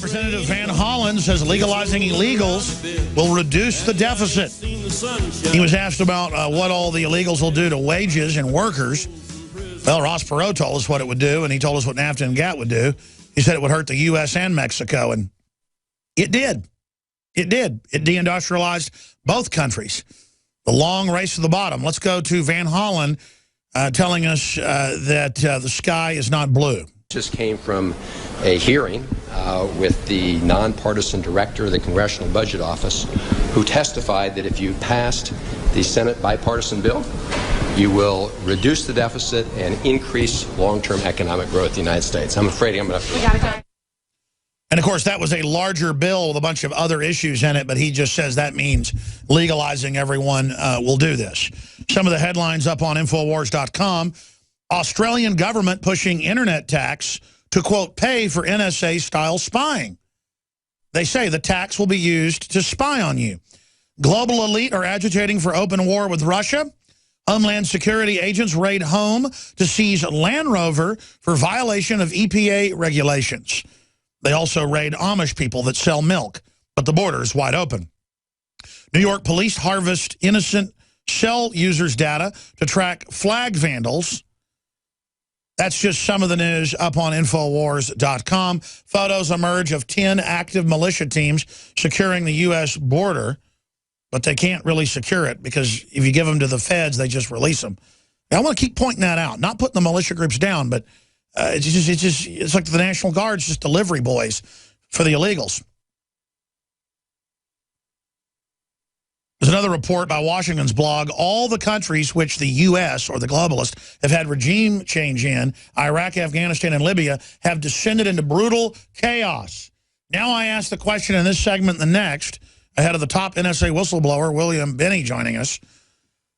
Representative Van Hollen says legalizing illegals will reduce the deficit. He was asked about what all the illegals will do to wages and workers. Well, Ross Perot told us what it would do, and he told us what NAFTA and GATT would do. He said it would hurt the U.S. and Mexico, and it did. It did. It deindustrialized both countries. The long race to the bottom. Let's go to Van Hollen telling us that the sky is not blue. Just came from a hearing with the nonpartisan director of the Congressional Budget Office, who testified that if you passed the Senate bipartisan bill, you will reduce the deficit and increase long-term economic growth in the United States. I'm afraid I'm going to have to... go. And, of course, that was a larger bill with a bunch of other issues in it, but he just says that means legalizing everyone will do this. Some of the headlines up on Infowars.com. Australian government pushing internet tax to, quote, pay for NSA-style spying. They say the tax will be used to spy on you. Global elite are agitating for open war with Russia. Homeland Security agents raid home to seize Land Rover for violation of EPA regulations. They also raid Amish people that sell milk, but the border is wide open. New York police harvest innocent Shell users' data to track flag vandals. That's just some of the news up on Infowars.com. Photos emerge of 10 active militia teams securing the U.S. border, but they can't really secure it because if you give them to the feds, they just release them. And I want to keep pointing that out, not putting the militia groups down, but it's like the National Guard's just delivery boys for the illegals. There's another report by Washington's blog. All the countries which the U.S. or the globalists have had regime change in, Iraq, Afghanistan, and Libya, have descended into brutal chaos. Now I ask the question in this segment and the next, ahead of the top NSA whistleblower, William Binney, joining us.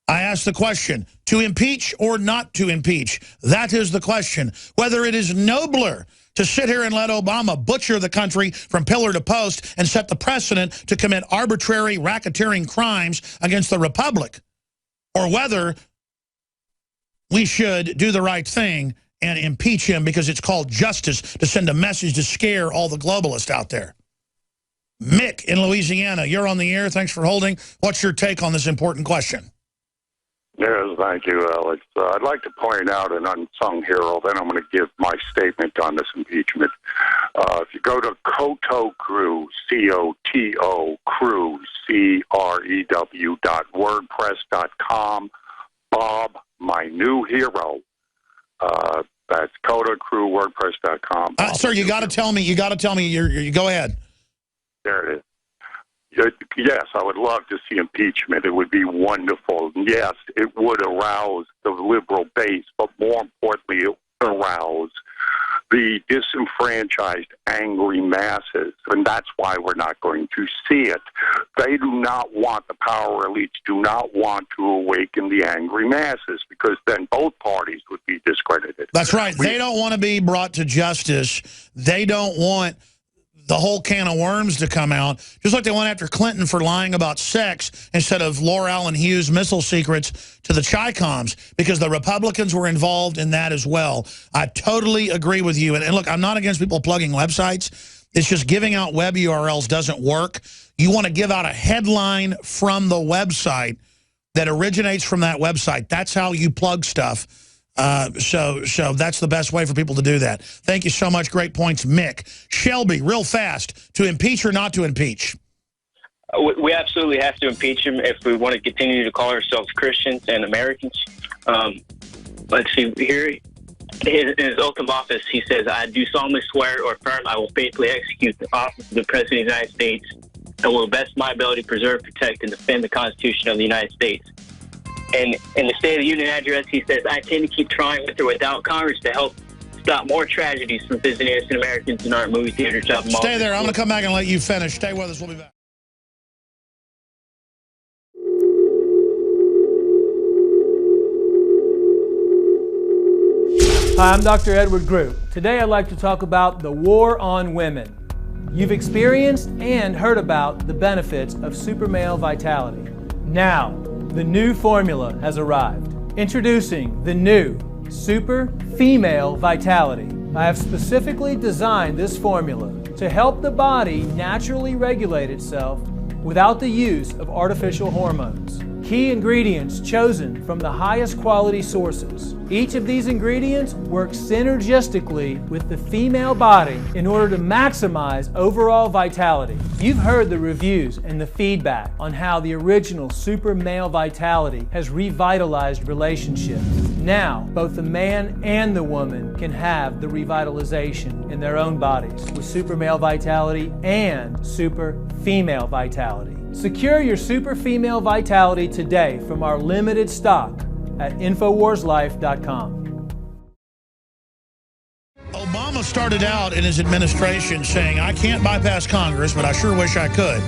I ask the question, to impeach or not to impeach? That is the question. Whether it is nobler to sit here and let Obama butcher the country from pillar to post and set the precedent to commit arbitrary racketeering crimes against the Republic, or whether we should do the right thing and impeach him because it's called justice to send a message to scare all the globalists out there. Mick in Louisiana, you're on the air. Thanks for holding. What's your take on this important question? Yes, thank you, Alex. I'd like to point out an unsung hero, then I'm going to give my statement on this impeachment. If you go to Koto Crew, C-O-T-O, Crew, C-R-E-W.wordpress.com, Bob, my new hero. That's Koto Crew, WordPress.com. Sir, you got to tell me, you go ahead. There it is. Yes, I would love to see impeachment. It would be wonderful. Yes, it would arouse the liberal base, but more importantly, it would arouse the disenfranchised, angry masses, and that's why we're not going to see it. They do not want, the power elites do not want to awaken the angry masses, because then both parties would be discredited. That's right. They don't want to be brought to justice. They don't want the whole can of worms to come out, just like they went after Clinton for lying about sex instead of Laura Allen Hughes' missile secrets to the Chi-Coms, because the Republicans were involved in that as well. I totally agree with you. And look, I'm not against people plugging websites. It's just giving out web URLs doesn't work. You want to give out a headline from the website that originates from that website. That's how you plug stuff. So that's the best way for people to do that. Thank you so much. Great points, Mick. Shelby, real fast, to impeach or not to impeach? We absolutely have to impeach him if we want to continue to call ourselves Christians and Americans. Let's see, here in his oath of office, he says, I do solemnly swear or affirm I will faithfully execute the office of the President of the United States and will best my ability preserve, protect, and defend the Constitution of the United States. And in the State of the Union address, he says, I intend to keep trying with or without Congress to help stop more tragedies from visiting innocent Americans in our movie theaters. Stay there. I'm going to come back and let you finish. Stay with us. We'll be back. Hi, I'm Dr. Edward Group. Today I'd like to talk about the war on women. You've experienced and heard about the benefits of super male vitality. Now, the new formula has arrived. Introducing the new Super Female Vitality. I have specifically designed this formula to to help the body naturally regulate itself without the use of artificial hormones. Key ingredients chosen from the highest quality sources. Each of these ingredients works synergistically with the female body in order to maximize overall vitality. You've heard the reviews and the feedback on how the original Super Male Vitality has revitalized relationships. Now, both the man and the woman can have the revitalization in their own bodies with Super Male Vitality and Super Female Vitality. Secure your Super Female Vitality today from our limited stock at InfoWarsLife.com. Obama started out in his administration saying, I can't bypass Congress, but I sure wish I could.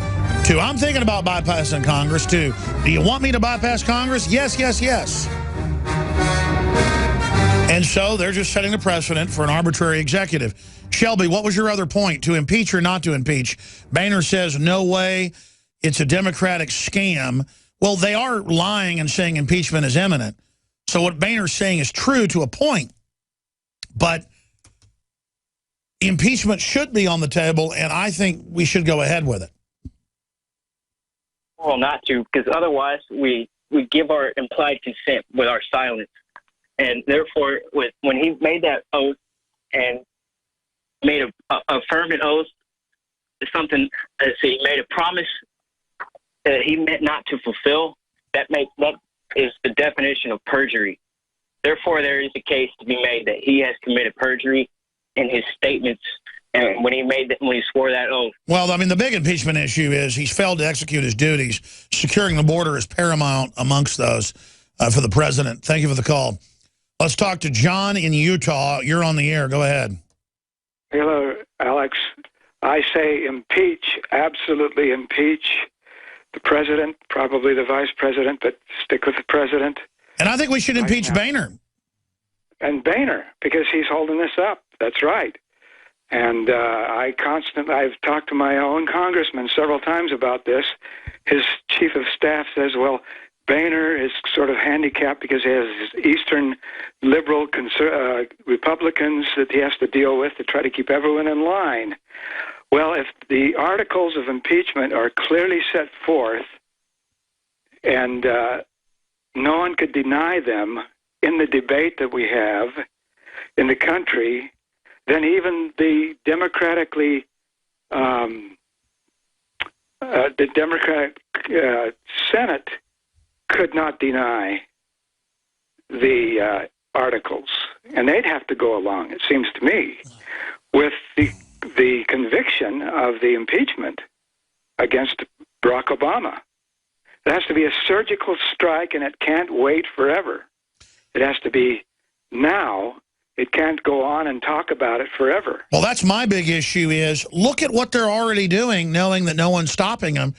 To, I'm thinking about bypassing Congress. To, do you want me to bypass Congress? Yes, yes, yes. And so they're just setting a precedent for an arbitrary executive. Shelby, what was your other point? To impeach or not to impeach? Boehner says, no way. It's a Democratic scam. Well, they are lying and saying impeachment is imminent. So what Boehner's saying is true to a point. But impeachment should be on the table, and I think we should go ahead with it. Well, not to, because otherwise we give our implied consent with our silence. And therefore, when he made that oath and made a affirmative oath, it's something, he made a promise that he meant not to fulfill, that is the definition of perjury. Therefore, there is a case to be made that he has committed perjury in his statements and when he swore that oath. Well, I mean, the big impeachment issue is he's failed to execute his duties. Securing the border is paramount amongst those for the president. Thank you for the call. Let's talk to John in Utah. You're on the air. Go ahead. Hello, Alex. I say impeach, absolutely impeach the president, probably the vice president, but stick with the president. And I think we should impeach Boehner. And Boehner, because he's holding this up. That's right. And I've talked to my own congressman several times about this. His chief of staff says, well, Boehner is sort of handicapped because he has Eastern liberal Republicans that he has to deal with to try to keep everyone in line. Well, if the articles of impeachment are clearly set forth and no one could deny them in the debate that we have in the country, then even the Democratic Senate could not deny the articles, and they'd have to go along, it seems to me, with the conviction of the impeachment against Barack Obama. It has to be a surgical strike, and it can't wait forever. It has to be now. It can't go on and talk about it forever. Well, that's my big issue is look at what they're already doing, knowing that no one's stopping them.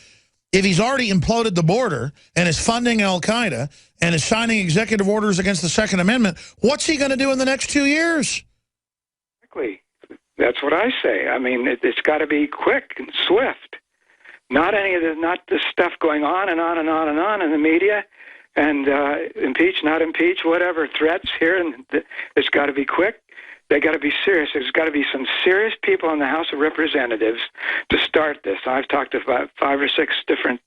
If he's already imploded the border and is funding al-Qaeda and is signing executive orders against the Second Amendment, what's he going to do in the next 2 years? Exactly. That's what I say. I mean, it's got to be quick and swift. Not the stuff going on and on and on and on in the media. And impeach, not impeach, whatever, threats here. And it's got to be quick. They got to be serious. There's got to be some serious people in the House of Representatives to start this. I've talked to about 5 or 6 different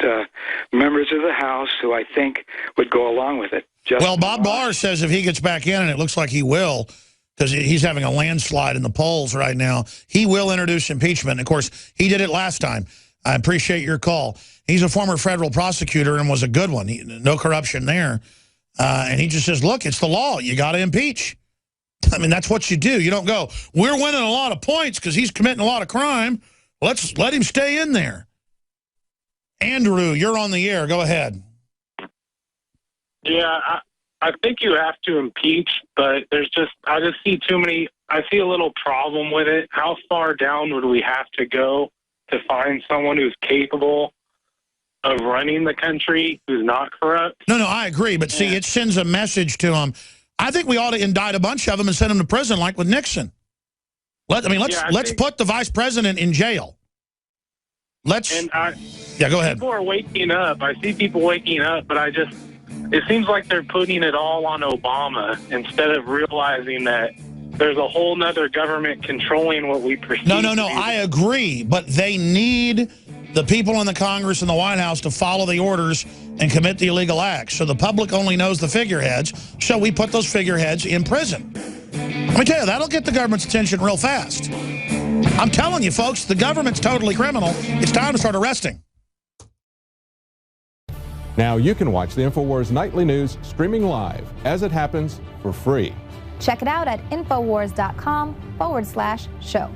members of the House who I think would go along with it. Well, Bob Barr says if he gets back in, and it looks like he will, because he's having a landslide in the polls right now, he will introduce impeachment. And, of course, he did it last time. I appreciate your call. He's a former federal prosecutor and was a good one. No corruption there. And he just says, look, it's the law. You got to impeach. I mean, that's what you do. You don't go, we're winning a lot of points because he's committing a lot of crime. Let's let him stay in there. Andrew, you're on the air. Go ahead. Yeah, I think you have to impeach, but I just see too many. I see a little problem with it. How far down would we have to go to find someone who's capable of running the country, who's not corrupt? No, I agree. But see, it sends a message to them. I think we ought to indict a bunch of them and send them to prison like with Nixon. Let's put the vice president in jail. Go ahead. People are waking up. I see people waking up, but it seems like they're putting it all on Obama instead of realizing that there's a whole nother government controlling what we perceive. No, I agree, but they need the people in the Congress and the White House to follow the orders and commit the illegal acts. So the public only knows the figureheads, so we put those figureheads in prison. Let me tell you, that'll get the government's attention real fast. I'm telling you, folks, the government's totally criminal. It's time to start arresting. Now you can watch the InfoWars Nightly News streaming live as it happens for free. Check it out at Infowars.com/show.